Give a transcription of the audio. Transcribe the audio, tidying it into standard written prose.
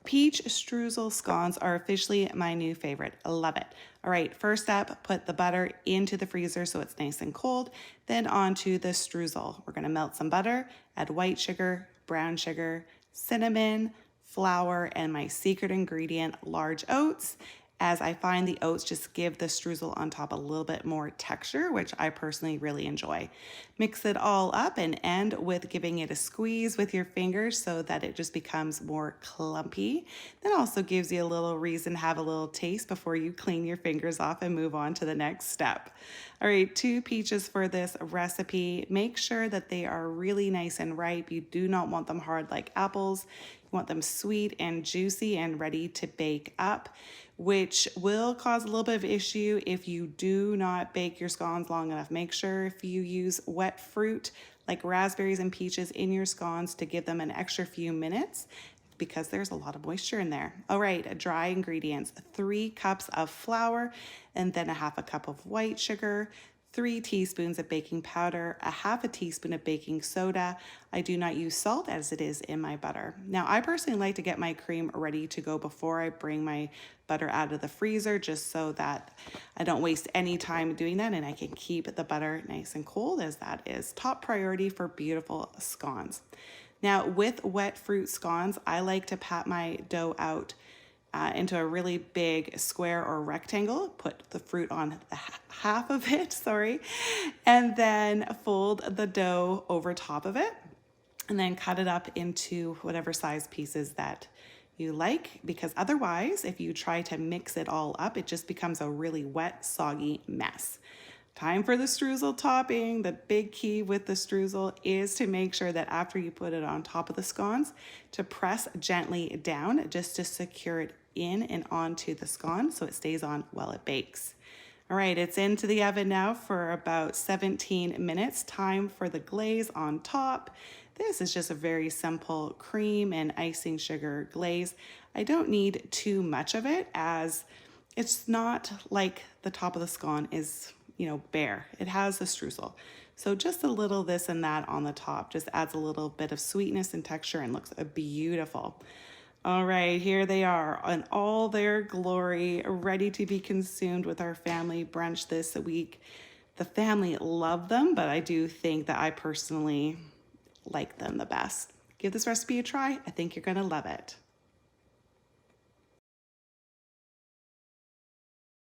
Peach streusel scones are officially my new favorite. I love it. All right, first step, put the butter into the freezer so it's nice and cold. Then onto the streusel. We're gonna melt some butter, add white sugar, brown sugar, cinnamon, flour, and my secret ingredient, large oats, as I find the oats just give the streusel on top a little bit more texture, which I personally really enjoy. Mix it all up and end with giving it a squeeze with your fingers so that it just becomes more clumpy. That also gives you a little reason to have a little taste before you clean your fingers off and move on to the next step. All right, 2 peaches for this recipe. Make sure that they are really nice and ripe. You do not want them hard like apples. You want them sweet and juicy and ready to bake up, which will cause a little bit of issue if you do not bake your scones long enough. Make sure if you use wet fruit like raspberries and peaches in your scones to give them an extra few minutes because there's a lot of moisture in there. All right, dry ingredients, 3 cups of flour and then a half a cup of white sugar, 3 teaspoons of baking powder, a half a teaspoon of baking soda. I do not use salt as it is in my butter. Now, I personally like to get my cream ready to go before I bring my butter out of the freezer, just so that I don't waste any time doing that and I can keep the butter nice and cold, as that is top priority for beautiful scones. Now, with wet fruit scones, I like to pat my dough out into a really big square or rectangle, put the fruit on the half of it, and then fold the dough over top of it, and then cut it up into whatever size pieces that you like, because otherwise, if you try to mix it all up, it just becomes a really wet, soggy mess. Time for the streusel topping. The big key with the streusel is to make sure that after you put it on top of the scones, to press gently down just to secure it in and onto the scone so it stays on while it bakes. All right, it's into the oven now for about 17 minutes. Time for the glaze on top. This is just a very simple cream and icing sugar glaze. I don't need too much of it, as it's not like the top of the scone is, bare. It has the streusel. So just a little this and that on the top just adds a little bit of sweetness and texture and looks beautiful. All right, here they are in all their glory, ready to be consumed with our family brunch this week. The family loved them, but I do think that I personally like them the best. Give this recipe a try. I think you're gonna love it.